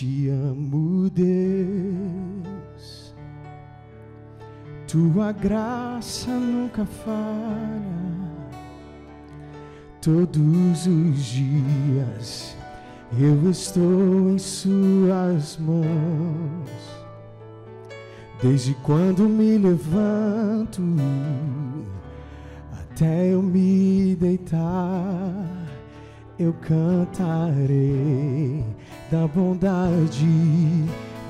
te amo, Deus, tua graça nunca falha. Todos os dias eu estou em suas mãos. Desde quando me levanto até eu me deitar, eu cantarei da bondade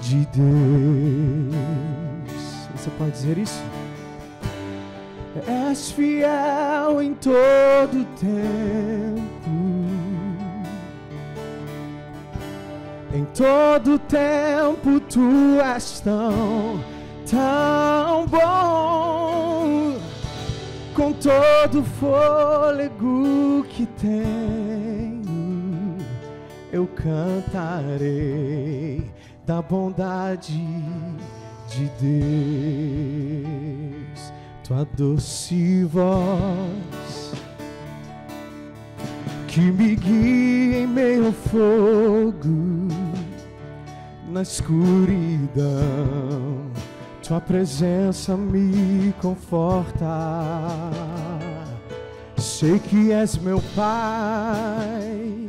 de Deus. Você pode dizer isso? És fiel em todo tempo, em todo tempo tu és tão bom. Com todo fôlego que tenho, eu cantarei da bondade de Deus. Tua doce voz que me guia em meio ao fogo, na escuridão, tua presença me conforta. Sei que és meu Pai,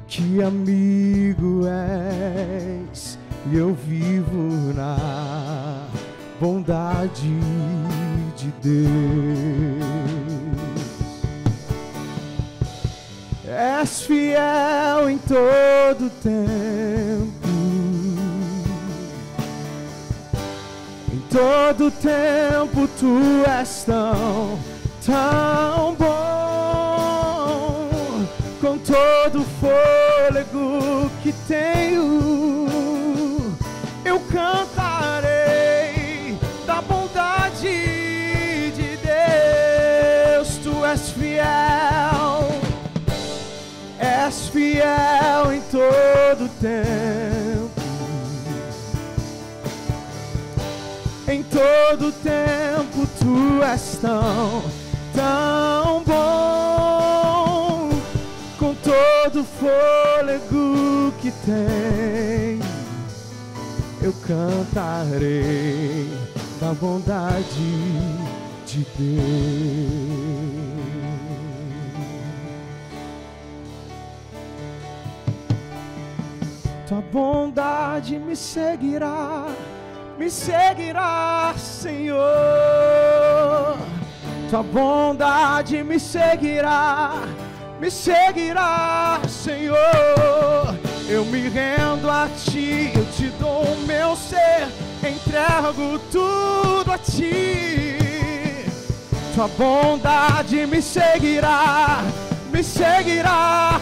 que amigo és, e eu vivo na bondade de Deus. És fiel em todo tempo, em todo tempo tu és tão bom. Com todo fôlego que tenho, eu cantarei da bondade de Deus. Tu és fiel em todo tempo, em todo tempo tu és tão bom. Com todo fôlego que tenho, eu cantarei da bondade de Deus. Tua bondade me seguirá, Senhor. Tua bondade me seguirá, Senhor. Eu me rendo a Ti, eu te dou o meu ser, entrego tudo a Ti. Tua bondade me seguirá,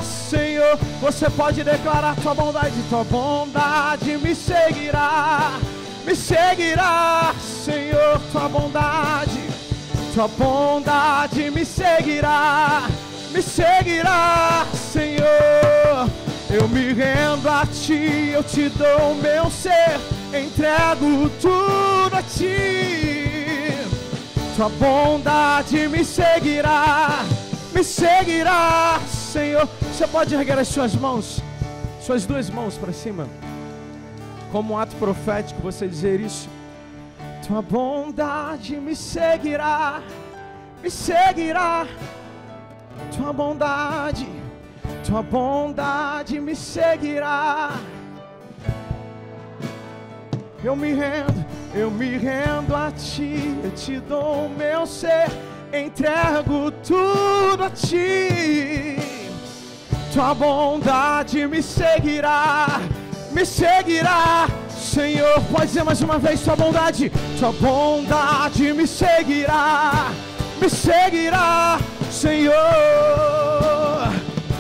Senhor. Você pode declarar tua bondade me seguirá, Senhor. Tua bondade me seguirá, Senhor. Eu me rendo a Ti, eu te dou o meu ser, entrego tudo a Ti. Tua bondade me seguirá, Senhor. Você pode erguer as suas mãos, suas duas mãos para cima, como um ato profético, você dizer isso. Tua bondade me seguirá, tua bondade me seguirá. Eu me rendo a Ti, eu te dou o meu ser, entrego tudo a Ti. Tua bondade me seguirá, Senhor. Pode dizer mais uma vez, tua bondade me seguirá, Senhor.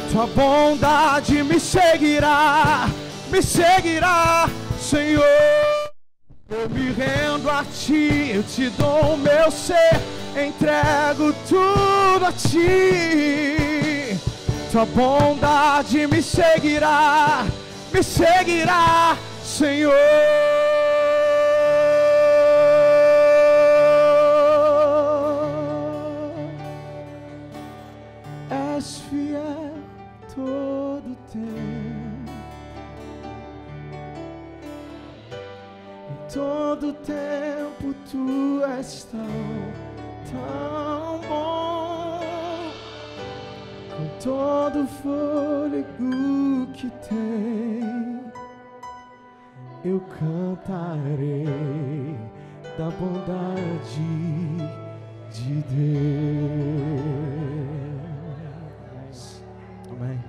Tua bondade me seguirá, Senhor. Eu me rendo a Ti, eu te dou o meu ser, entrego tudo a Ti. Tua bondade me seguirá, Senhor. És fiel todo tempo, todo tempo tu és tão bom. Com todo fôlego que tem, eu cantarei da bondade de Deus. Amém.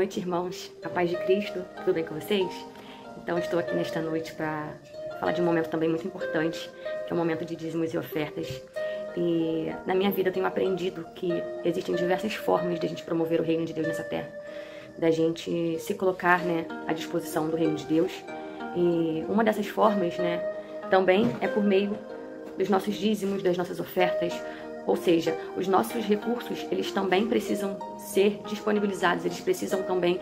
noite, irmãos. A paz de Cristo, tudo bem com vocês? Então, estou aqui nesta noite para falar de um momento também muito importante, que é o momento de dízimos e ofertas. E na minha vida eu tenho aprendido que existem diversas formas de a gente promover o reino de Deus nessa terra, da gente se colocar, né, à disposição do reino de Deus. E uma dessas formas, né, também é por meio dos nossos dízimos, das nossas ofertas. Ou seja, os nossos recursos, eles também precisam ser disponibilizados, eles precisam também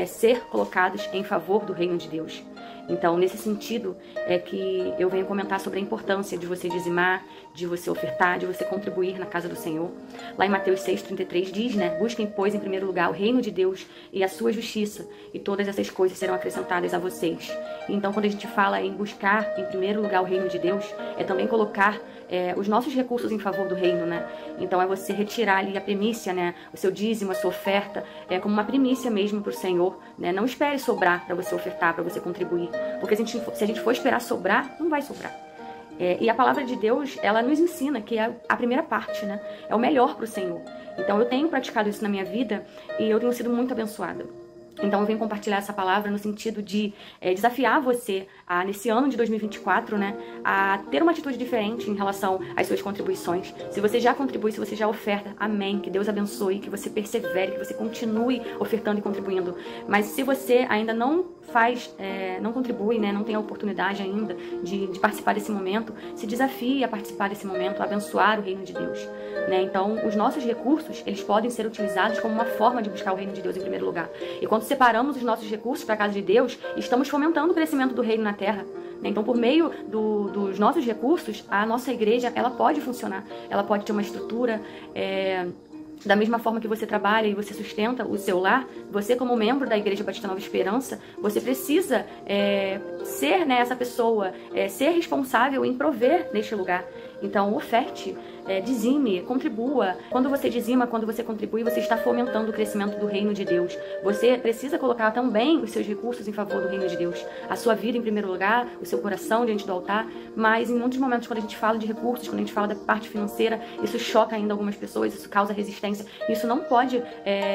ser colocados em favor do reino de Deus. Então, nesse sentido, é que eu venho comentar sobre a importância de você dizimar, de você ofertar, de você contribuir na casa do Senhor. Lá em Mateus 6,33 diz, né? Busquem, pois, em primeiro lugar o reino de Deus e a sua justiça, e todas essas coisas serão acrescentadas a vocês. Então, quando a gente fala em buscar, em primeiro lugar, o reino de Deus, é também colocar os nossos recursos em favor do reino, né? Então, é você retirar ali a primícia, né? O seu dízimo, a sua oferta, como uma primícia mesmo para o Senhor, né? Não espere sobrar para você ofertar, para você contribuir. Porque se a gente for esperar sobrar, não vai sobrar. E a palavra de Deus, ela nos ensina que é a primeira parte, né? É o melhor para o Senhor. Então, eu tenho praticado isso na minha vida e eu tenho sido muito abençoada. Então, eu venho compartilhar essa palavra no sentido de desafiar você, nesse ano de 2024, né, a ter uma atitude diferente em relação às suas contribuições. Se você já contribui, se você já oferta, amém, que Deus abençoe, que você persevere, que você continue ofertando e contribuindo. Mas se você ainda não não contribui, né, não tem a oportunidade ainda de participar desse momento, se desafie a participar desse momento, a abençoar o reino de Deus. Né? Então, os nossos recursos, eles podem ser utilizados como uma forma de buscar o reino de Deus em primeiro lugar. E quando separamos os nossos recursos para a casa de Deus, estamos fomentando o crescimento do reino na terra. Né? Então, por meio dos nossos recursos, a nossa igreja, ela pode funcionar. Ela pode ter uma estrutura... Da mesma forma que você trabalha e você sustenta o seu lar, você como membro da Igreja Batista Nova Esperança, você precisa ser, né, essa pessoa, ser responsável em prover neste lugar. Então, oferte, dizime, contribua. Quando você dizima, quando você contribui, você está fomentando o crescimento do reino de Deus. Você precisa colocar também os seus recursos em favor do reino de Deus. A sua vida em primeiro lugar, o seu coração diante do altar. Mas em muitos momentos, quando a gente fala de recursos, quando a gente fala da parte financeira, isso choca ainda algumas pessoas, isso causa resistência. Isso não pode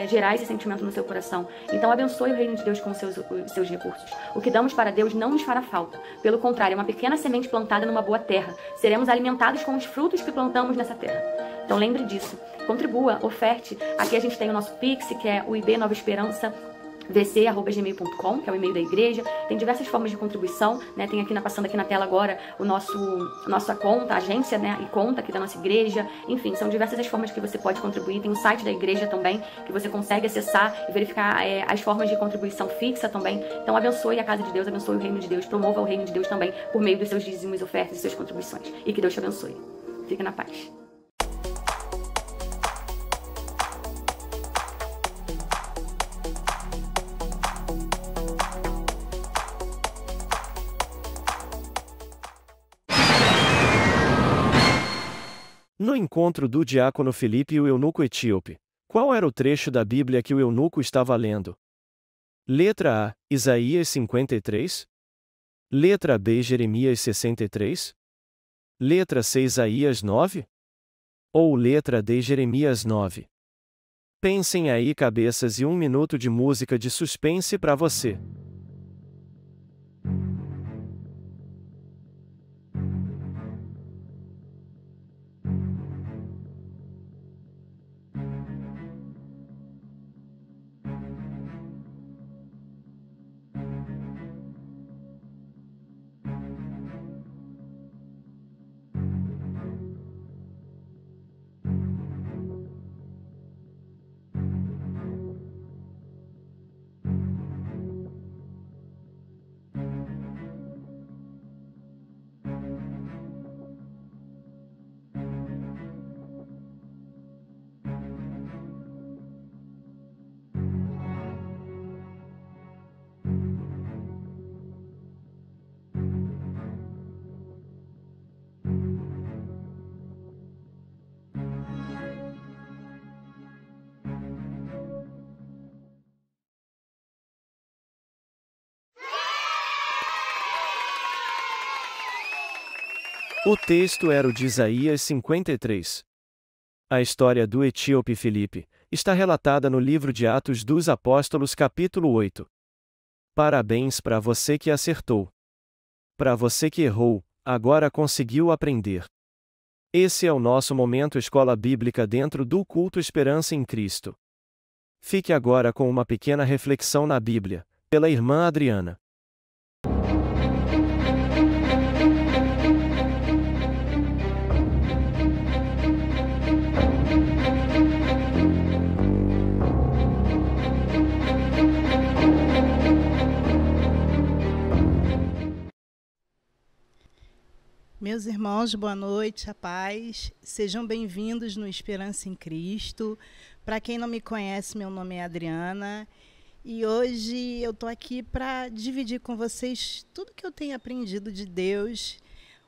gerar esse sentimento no seu coração. Então, abençoe o reino de Deus com os seus recursos. O que damos para Deus não nos fará falta. Pelo contrário, é uma pequena semente plantada numa boa terra. Seremos alimentados com os frutos que plantamos nessa terra. Então lembre disso, contribua, oferte. Aqui a gente tem o nosso Pix, que é o IB Nova Esperança vc@gmail.com, que é o e-mail da igreja. Tem diversas formas de contribuição, né? Tem aqui passando aqui na tela agora nossa conta, agência, né? E conta aqui da nossa igreja. Enfim, são diversas as formas que você pode contribuir. Tem o site da igreja também, que você consegue acessar e verificar as formas de contribuição fixa também. Então abençoe a casa de Deus, abençoe o reino de Deus, promova o reino de Deus também por meio dos seus dízimos, ofertas e suas contribuições. E que Deus te abençoe. Fique na paz. No encontro do diácono Filipe e o eunuco etíope, qual era o trecho da Bíblia que o eunuco estava lendo? Letra A, Isaías 53. Letra B, Jeremias 63. Letra C, Isaías 9? Ou letra D, Jeremias 9? Pensem aí, cabeças, e 1 minuto de música de suspense para você. O texto era o de Isaías 53. A história do etíope Filipe, está relatada no livro de Atos dos Apóstolos, capítulo 8. Parabéns para você que acertou. Para você que errou, agora conseguiu aprender. Esse é o nosso momento Escola Bíblica dentro do culto Esperança em Cristo. Fique agora com uma pequena reflexão na Bíblia, pela irmã Adriana. Meus irmãos, boa noite, a paz. Sejam bem-vindos no Esperança em Cristo. Para quem não me conhece, meu nome é Adriana e hoje eu estou aqui para dividir com vocês tudo que eu tenho aprendido de Deus.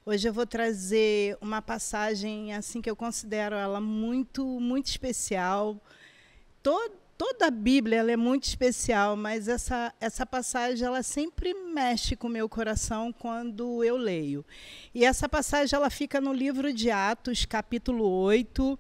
Hoje eu vou trazer uma passagem assim que eu considero ela muito especial. Toda a Bíblia ela é muito especial, mas essa passagem ela sempre mexe com o meu coração quando eu leio. E essa passagem ela fica no livro de Atos, capítulo 8,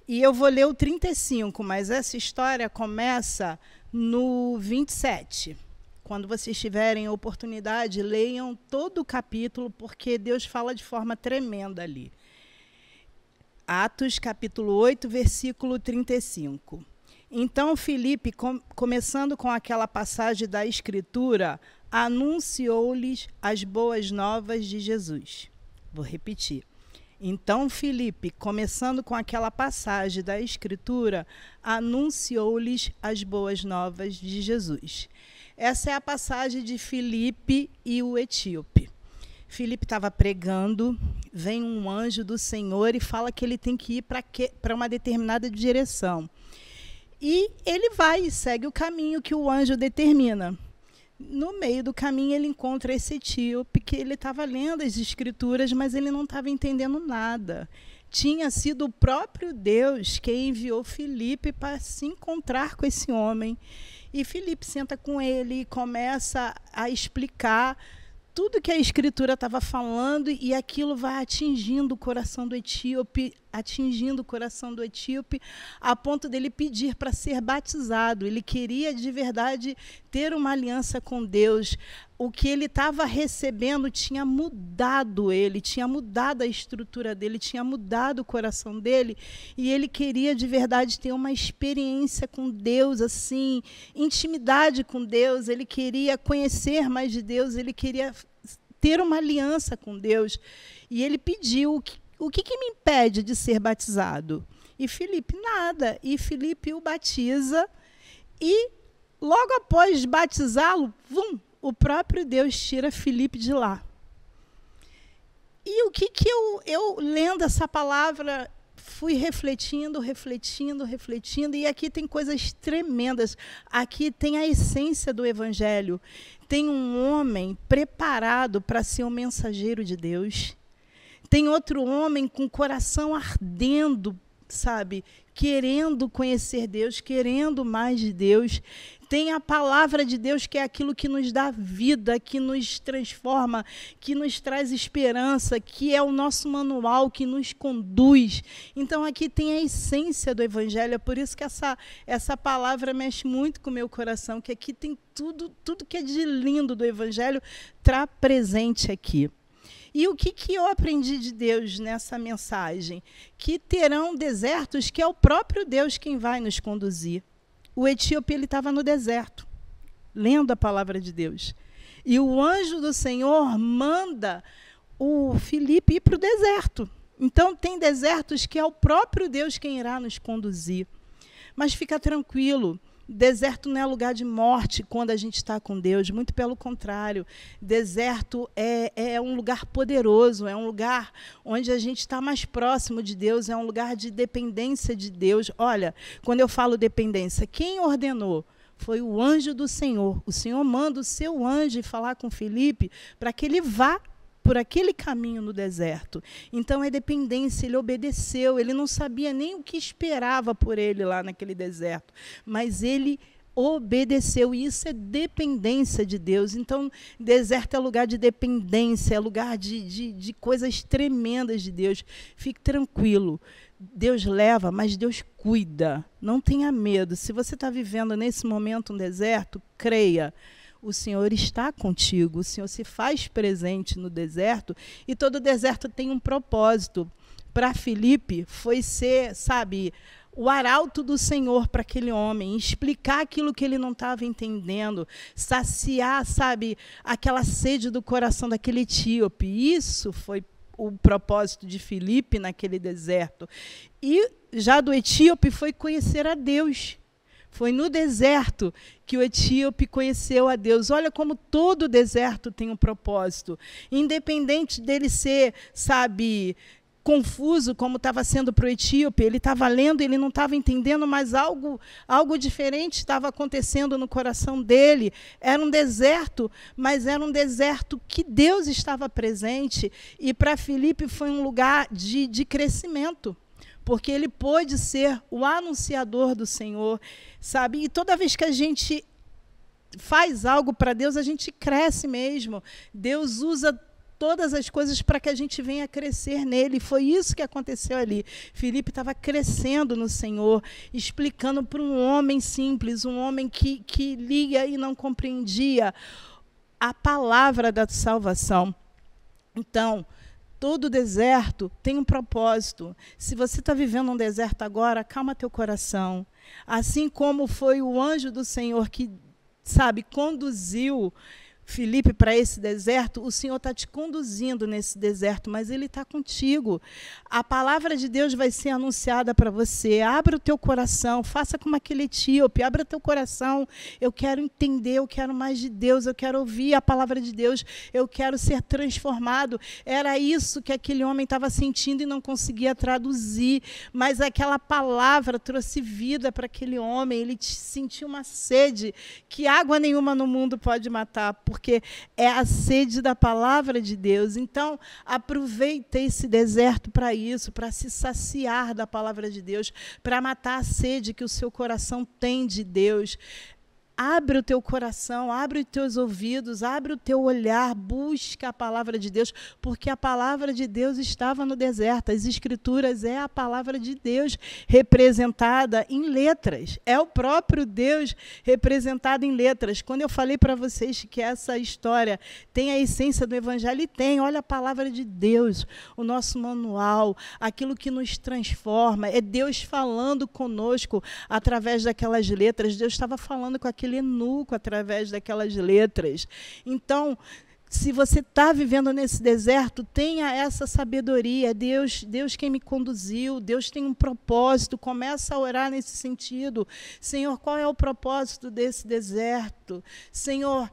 e eu vou ler o 35, mas essa história começa no 27. Quando vocês tiverem oportunidade, leiam todo o capítulo, porque Deus fala de forma tremenda ali. Atos, capítulo 8, versículo 35. Então, Filipe, começando com aquela passagem da Escritura, anunciou-lhes as boas novas de Jesus. Vou repetir. Então, Filipe, começando com aquela passagem da Escritura, anunciou-lhes as boas novas de Jesus. Essa é a passagem de Filipe e o etíope. Filipe estava pregando, vem um anjo do Senhor e fala que ele tem que ir para uma determinada direção. E ele vai e segue o caminho que o anjo determina. No meio do caminho, ele encontra esse etíope, que ele estava lendo as escrituras, mas ele não estava entendendo nada. Tinha sido o próprio Deus quem enviou Filipe para se encontrar com esse homem. E Filipe senta com ele e começa a explicar tudo que a Escritura estava falando, e aquilo vai atingindo o coração do etíope, a ponto dele pedir para ser batizado. Ele queria de verdade ter uma aliança com Deus. O que ele estava recebendo tinha mudado ele, tinha mudado a estrutura dele, tinha mudado o coração dele, e ele queria de verdade ter uma experiência com Deus, assim, intimidade com Deus. Ele queria conhecer mais de Deus, ele queria ter uma aliança com Deus. E ele pediu: o que me impede de ser batizado? E Filipe, nada. E Filipe o batiza, e logo após batizá-lo, o próprio Deus tira Filipe de lá. E o que eu lendo essa palavra, fui refletindo, e aqui tem coisas tremendas. Aqui tem a essência do Evangelho. Tem um homem preparado para ser um mensageiro de Deus. Tem outro homem com o coração ardendo, sabe? Querendo conhecer Deus, querendo mais de Deus. Tem a palavra de Deus, que é aquilo que nos dá vida, que nos transforma, que nos traz esperança, que é o nosso manual, que nos conduz. Então, aqui tem a essência do Evangelho. É por isso que essa palavra mexe muito com o meu coração, que aqui tem tudo que é de lindo do Evangelho, está presente aqui. E o que eu aprendi de Deus nessa mensagem? Que terão desertos que é o próprio Deus quem vai nos conduzir. O etíope estava no deserto, lendo a palavra de Deus. E o anjo do Senhor manda o Filipe ir para o deserto. Então, tem desertos que é o próprio Deus quem irá nos conduzir. Mas fica tranquilo. Deserto não é lugar de morte quando a gente está com Deus, muito pelo contrário. Deserto é um lugar poderoso, é um lugar onde a gente está mais próximo de Deus, é um lugar de dependência de Deus. Olha, quando eu falo dependência, quem ordenou? Foi o anjo do Senhor. O Senhor manda o seu anjo falar com Filipe para que ele vá por aquele caminho no deserto. Então, é dependência, ele obedeceu, ele não sabia nem o que esperava por ele lá naquele deserto, mas ele obedeceu. E isso é dependência de Deus. Então, deserto é lugar de dependência, é lugar de coisas tremendas de Deus. Fique tranquilo. Deus leva, mas Deus cuida. Não tenha medo. Se você está vivendo nesse momento um deserto, creia. O Senhor está contigo. O Senhor se faz presente no deserto. E todo deserto tem um propósito. Para Filipe, foi ser, sabe, o arauto do Senhor para aquele homem, explicar aquilo que ele não estava entendendo, saciar, sabe, aquela sede do coração daquele etíope. Isso foi o propósito de Filipe naquele deserto. E já do etíope foi conhecer a Deus. Foi no deserto que o etíope conheceu a Deus. Olha como todo deserto tem um propósito. Independente dele ser, sabe, confuso, como estava sendo para o etíope, ele estava lendo, ele não estava entendendo, mas algo diferente estava acontecendo no coração dele. Era um deserto, mas era um deserto que Deus estava presente. E para Filipe foi um lugar de crescimento, porque ele pôde ser o anunciador do Senhor, sabe? E toda vez que a gente faz algo para Deus, a gente cresce mesmo. Deus usa todas as coisas para que a gente venha crescer nele. Foi isso que aconteceu ali. Filipe estava crescendo no Senhor, explicando para um homem simples, um homem que lia e não compreendia a palavra da salvação. Então, todo deserto tem um propósito. Se você está vivendo um deserto agora, acalma teu coração. Assim como foi o anjo do Senhor que, sabe, conduziu Filipe para esse deserto, o Senhor está te conduzindo nesse deserto, mas Ele está contigo. A palavra de Deus vai ser anunciada para você. Abra o teu coração, faça como aquele etíope, abra o teu coração. Eu quero entender, eu quero mais de Deus, eu quero ouvir a palavra de Deus, eu quero ser transformado. Era isso que aquele homem estava sentindo e não conseguia traduzir, mas aquela palavra trouxe vida para aquele homem. Ele sentiu uma sede que água nenhuma no mundo pode matar, porque é a sede da palavra de Deus. Então, aproveite esse deserto para isso, para se saciar da palavra de Deus, para matar a sede que o seu coração tem de Deus. Abre o teu coração, abre os teus ouvidos, abre o teu olhar, busca a palavra de Deus, porque a palavra de Deus estava no deserto. As Escrituras é a palavra de Deus representada em letras. É o próprio Deus representado em letras. Quando eu falei para vocês que essa história tem a essência do Evangelho, e tem, olha a palavra de Deus, o nosso manual, aquilo que nos transforma, é Deus falando conosco através daquelas letras. Deus estava falando com aquele eunuco através daquelas letras. Então, se você está vivendo nesse deserto, tenha essa sabedoria. Deus quem me conduziu, Deus tem um propósito. Começa a orar nesse sentido. Senhor, qual é o propósito desse deserto? Senhor,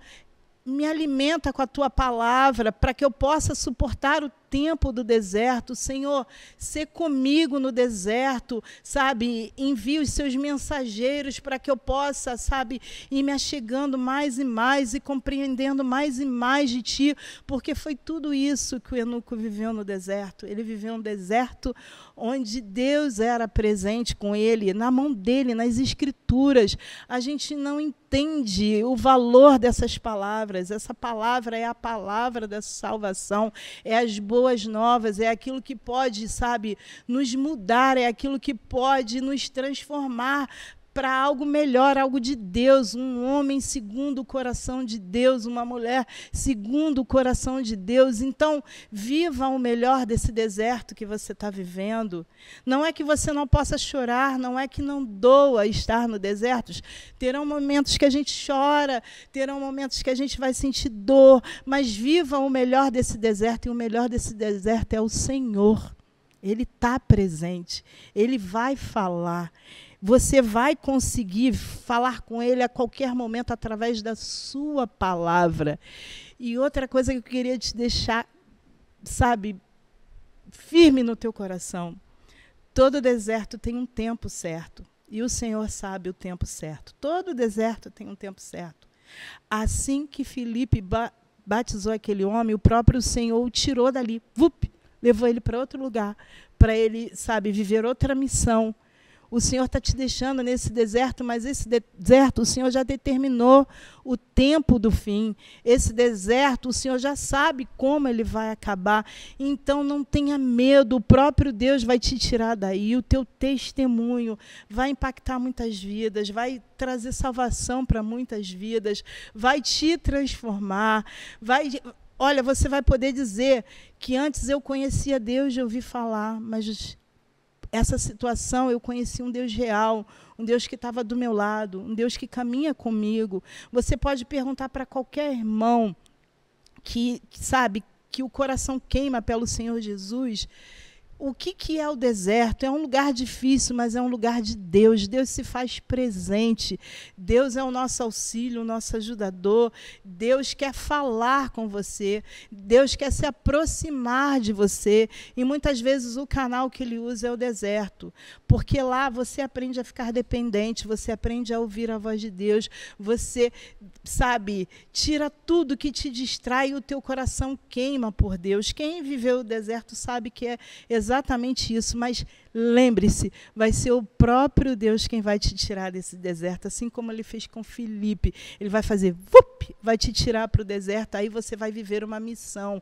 me alimenta com a tua palavra para que eu possa suportar o tempo do deserto. Senhor, sê comigo no deserto, sabe? Envie os seus mensageiros para que eu possa, sabe, ir me achegando mais e mais e compreendendo mais e mais de ti, porque foi tudo isso que o eunuco viveu no deserto. Ele viveu um deserto onde Deus era presente com ele, na mão dele, nas Escrituras. A gente não entende o valor dessas palavras. Essa palavra é a palavra da salvação, é as boas novas, é aquilo que pode, sabe, nos mudar, é aquilo que pode nos transformar para algo melhor, algo de Deus, um homem segundo o coração de Deus, uma mulher segundo o coração de Deus. Então, viva o melhor desse deserto que você está vivendo. Não é que você não possa chorar, não é que não doa estar no deserto. Terão momentos que a gente chora, terão momentos que a gente vai sentir dor, mas viva o melhor desse deserto, e o melhor desse deserto é o Senhor. Ele está presente, Ele vai falar. Você vai conseguir falar com Ele a qualquer momento através da sua palavra. E outra coisa que eu queria te deixar, sabe, firme no teu coração. Todo deserto tem um tempo certo. E o Senhor sabe o tempo certo. Todo deserto tem um tempo certo. Assim que Filipe batizou aquele homem, o próprio Senhor o tirou dali. Levou ele para outro lugar, para ele, sabe, viver outra missão. O Senhor está te deixando nesse deserto, mas esse deserto o Senhor já determinou o tempo do fim. Esse deserto o Senhor já sabe como ele vai acabar. Então não tenha medo, o próprio Deus vai te tirar daí. O teu testemunho vai impactar muitas vidas, vai trazer salvação para muitas vidas, vai te transformar, olha, você vai poder dizer que antes eu conhecia Deus de ouvir falar, mas essa situação eu conheci um Deus real, um Deus que estava do meu lado, um Deus que caminha comigo. Você pode perguntar para qualquer irmão que sabe que o coração queima pelo Senhor Jesus. O que é o deserto? É um lugar difícil, mas é um lugar de Deus. Deus se faz presente. Deus é o nosso auxílio, o nosso ajudador. Deus quer falar com você. Deus quer se aproximar de você. E muitas vezes o canal que ele usa é o deserto. Porque lá você aprende a ficar dependente, você aprende a ouvir a voz de Deus. Você, tira tudo que te distrai e o teu coração queima por Deus. Quem viveu o deserto sabe que é exatamente isso, mas lembre-se, vai ser o próprio Deus quem vai te tirar desse deserto, assim como ele fez com Filipe. Ele vai fazer, vai te tirar para o deserto, aí você vai viver uma missão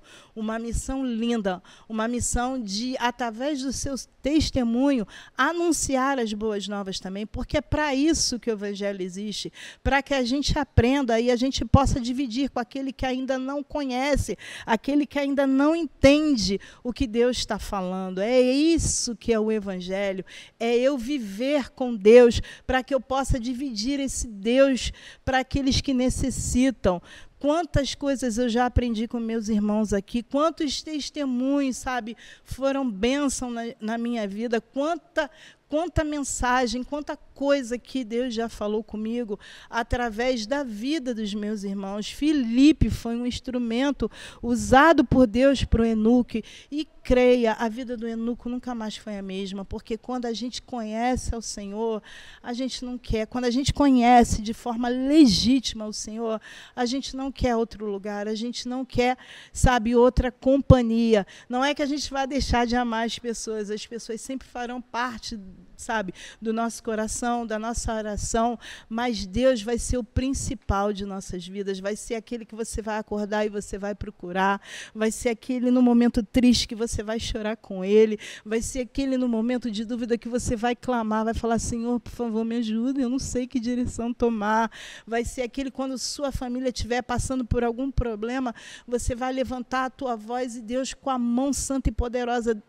linda, uma missão de, através do seu testemunho, anunciar as boas novas também, porque é para isso que o Evangelho existe, para que a gente aprenda e a gente possa dividir com aquele que ainda não conhece, aquele que ainda não entende o que Deus está falando. É isso que é o Evangelho, é eu viver com Deus, para que eu possa dividir esse Deus para aqueles que necessitam. Quantas coisas eu já aprendi com meus irmãos aqui, quantos testemunhos, foram bênção na minha vida, quanta mensagem, quanta coisa que Deus já falou comigo através da vida dos meus irmãos. Filipe foi um instrumento usado por Deus para o eunuco. E creia, a vida do eunuco nunca mais foi a mesma, porque quando a gente conhece ao Senhor, a gente não quer. Quando a gente conhece de forma legítima o Senhor, a gente não quer outro lugar, a gente não quer, outra companhia. Não é que a gente vai deixar de amar as pessoas sempre farão parte, do nosso coração, da nossa oração, mas Deus vai ser o principal de nossas vidas, vai ser aquele que você vai acordar e você vai procurar, vai ser aquele no momento triste que você vai chorar com ele, vai ser aquele no momento de dúvida que você vai clamar, vai falar, Senhor, por favor, me ajuda, eu não sei que direção tomar, vai ser aquele quando sua família estiver passando por algum problema, você vai levantar a tua voz e Deus, com a mão santa e poderosa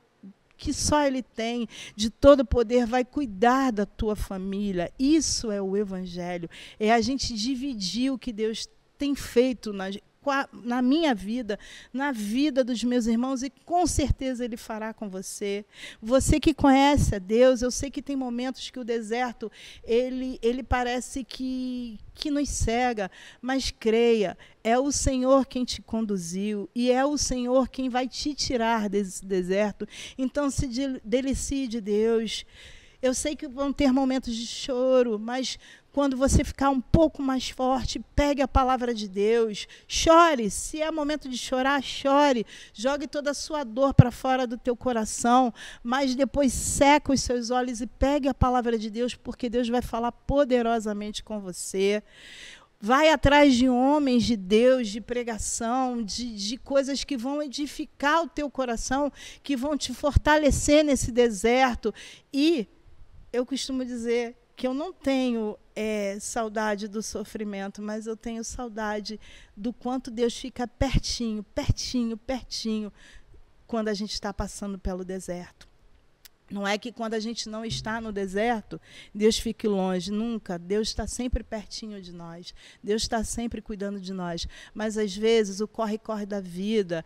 que só Ele tem, de todo poder, vai cuidar da tua família. Isso é o Evangelho. É a gente dividir o que Deus tem feito na minha vida, na vida dos meus irmãos, e com certeza Ele fará com você. Você que conhece a Deus, eu sei que tem momentos que o deserto, ele parece que nos cega, mas creia, é o Senhor quem te conduziu, e é o Senhor quem vai te tirar desse deserto. Então se delicie de Deus. Eu sei que vão ter momentos de choro, mas quando você ficar um pouco mais forte, pegue a palavra de Deus, chore. Se é momento de chorar, chore. Jogue toda a sua dor para fora do teu coração, mas depois seca os seus olhos e pegue a palavra de Deus, porque Deus vai falar poderosamente com você. Vai atrás de homens de Deus, de pregação, de coisas que vão edificar o teu coração, que vão te fortalecer nesse deserto. E eu costumo dizer que eu não tenho saudade do sofrimento, mas eu tenho saudade do quanto Deus fica pertinho, pertinho, pertinho, quando a gente está passando pelo deserto. Não é que quando a gente não está no deserto, Deus fique longe, nunca. Deus está sempre pertinho de nós. Deus está sempre cuidando de nós. Mas, às vezes, o corre-corre da vida,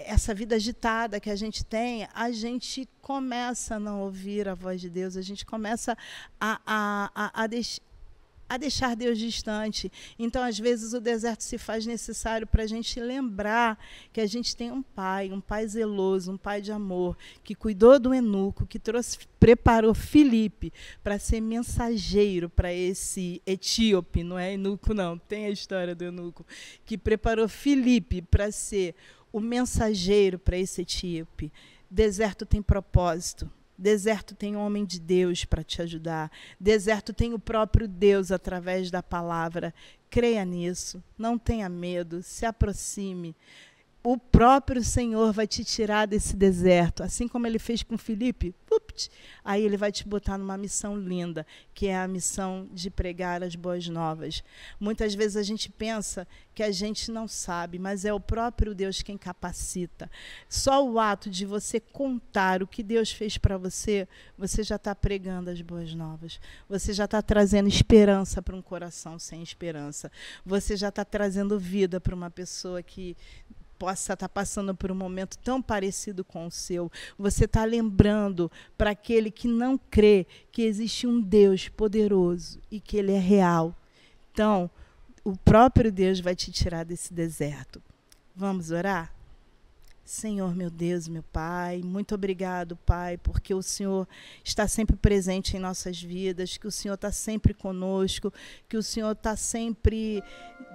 essa vida agitada que a gente tem, a gente começa a não ouvir a voz de Deus, a gente começa a deixar Deus distante. Então, às vezes, o deserto se faz necessário para a gente lembrar que a gente tem um pai zeloso, um pai de amor, que cuidou do eunuco, que preparou Filipe para ser mensageiro para esse etíope, não é eunuco não, tem a história do eunuco, que preparou Filipe para ser o mensageiro para esse etíope. Deserto tem propósito. Deserto tem homem de Deus para te ajudar. Deserto tem o próprio Deus através da palavra. Creia nisso, não tenha medo, se aproxime. O próprio Senhor vai te tirar desse deserto, assim como ele fez com Filipe. Aí ele vai te botar numa missão linda, que é a missão de pregar as boas novas. Muitas vezes a gente pensa que a gente não sabe, mas é o próprio Deus quem capacita. Só o ato de você contar o que Deus fez para você, você já está pregando as boas novas. Você já está trazendo esperança para um coração sem esperança. Você já está trazendo vida para uma pessoa que possa estar passando por um momento tão parecido com o seu. Você está lembrando para aquele que não crê que existe um Deus poderoso e que ele é real. Então, o próprio Deus vai te tirar desse deserto. Vamos orar? Senhor, meu Deus, meu Pai, muito obrigado, Pai, porque o Senhor está sempre presente em nossas vidas, que o Senhor está sempre conosco, que o Senhor está sempre,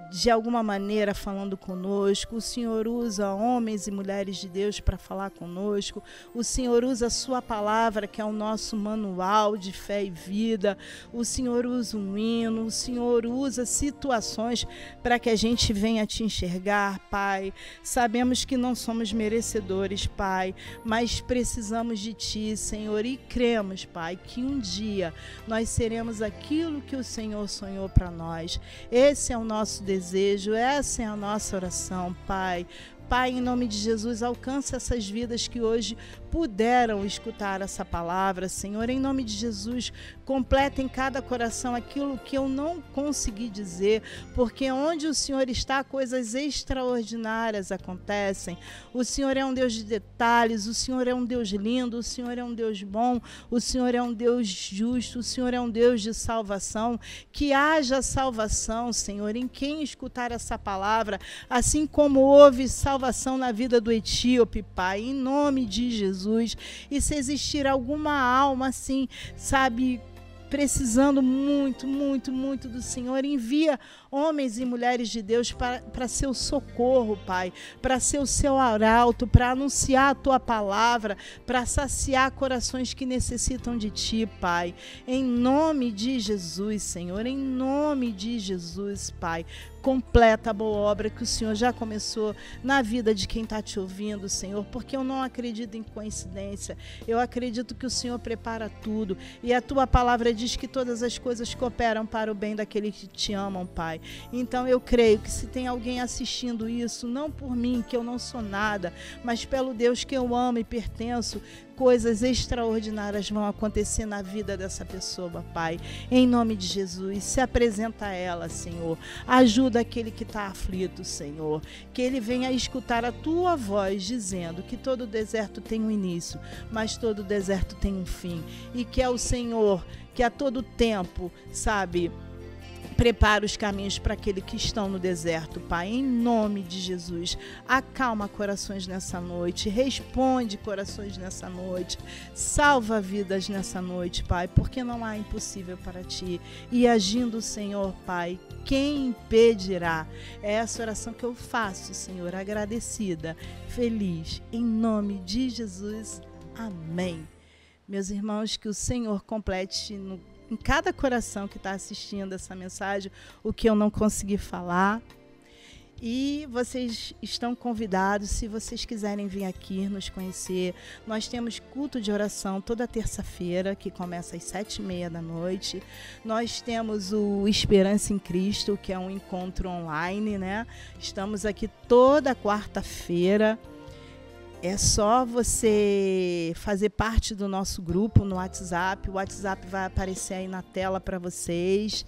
de alguma maneira, falando conosco. O Senhor usa homens e mulheres de Deus para falar conosco. O Senhor usa a sua palavra, que é o nosso manual de fé e vida. O Senhor usa um hino, o Senhor usa situações para que a gente venha te enxergar, Pai. Sabemos que não somos merecedores, Pai, mas precisamos de Ti, Senhor, e cremos, Pai, que um dia nós seremos aquilo que o Senhor sonhou para nós. Esse é o nosso desejo, essa é a nossa oração, Pai. Pai, em nome de Jesus, alcança essas vidas que hoje puderam escutar essa palavra, Senhor. Em nome de Jesus, completa em cada coração aquilo que eu não consegui dizer, porque onde o Senhor está, coisas extraordinárias acontecem. O Senhor é um Deus de detalhes, o Senhor é um Deus lindo, o Senhor é um Deus bom, o Senhor é um Deus justo, o Senhor é um Deus de salvação. Que haja salvação, Senhor, em quem escutar essa palavra, assim como houve salvação na vida do etíope, Pai, em nome de Jesus. E se existir alguma alma assim, sabe, precisando muito, muito, muito do Senhor, envia homens e mulheres de Deus para seu socorro, Pai, para ser o seu arauto, para anunciar a Tua palavra, para saciar corações que necessitam de Ti, Pai. Em nome de Jesus, Senhor, em nome de Jesus, Pai. Completa a boa obra que o Senhor já começou na vida de quem está te ouvindo, Senhor, porque eu não acredito em coincidência. Eu acredito que o Senhor prepara tudo e a Tua palavra diz que todas as coisas cooperam para o bem daqueles que te amam, Pai. Então eu creio que se tem alguém assistindo isso, não por mim, que eu não sou nada, mas pelo Deus que eu amo e pertenço, coisas extraordinárias vão acontecer na vida dessa pessoa, Pai. Em nome de Jesus, se apresenta a ela, Senhor. Ajuda aquele que está aflito, Senhor. Que ele venha escutar a Tua voz dizendo que todo deserto tem um início, mas todo deserto tem um fim. E que é o Senhor que a todo tempo, sabe, prepara os caminhos para aqueles que estão no deserto, Pai, em nome de Jesus. Acalma corações nessa noite, responde corações nessa noite, salva vidas nessa noite, Pai, porque não há impossível para Ti. E agindo o Senhor, Pai, quem impedirá? É essa oração que eu faço, Senhor, agradecida, feliz, em nome de Jesus. Amém. Meus irmãos, que o Senhor complete em cada coração que está assistindo essa mensagem o que eu não consegui falar. E vocês estão convidados, se vocês quiserem vir aqui nos conhecer. Nós temos culto de oração toda terça-feira, que começa às 7h30 da noite. Nós temos o Esperança em Cristo, que é um encontro online, né? Estamos aqui toda quarta-feira. É só você fazer parte do nosso grupo no WhatsApp. O WhatsApp vai aparecer aí na tela para vocês.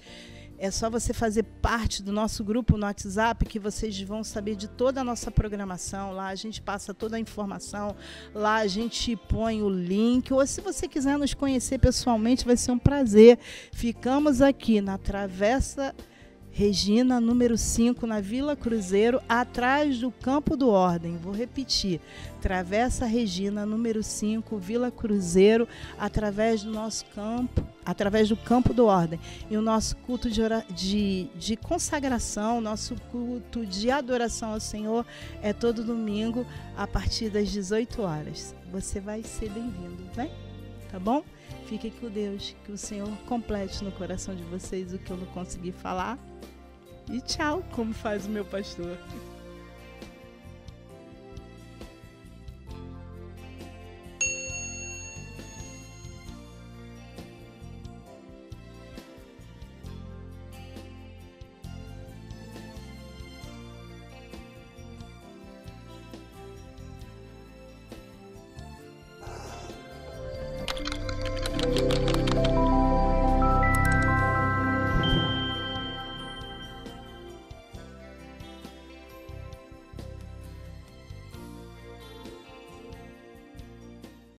É só você fazer parte do nosso grupo no WhatsApp que vocês vão saber de toda a nossa programação. Lá a gente passa toda a informação. Lá a gente põe o link. Ou se você quiser nos conhecer pessoalmente, vai ser um prazer. Ficamos aqui na Travessa Regina, número 5, na Vila Cruzeiro, atrás do Campo do Ordem. Vou repetir. Travessa Regina, número 5, Vila Cruzeiro, através do nosso campo, através do Campo do Ordem. E o nosso culto de consagração, nosso culto de adoração ao Senhor é todo domingo, a partir das 18 horas. Você vai ser bem-vindo, vem? tá bom? Fiquem com Deus, que o Senhor complete no coração de vocês o que eu não consegui falar. E tchau, como faz o meu pastor.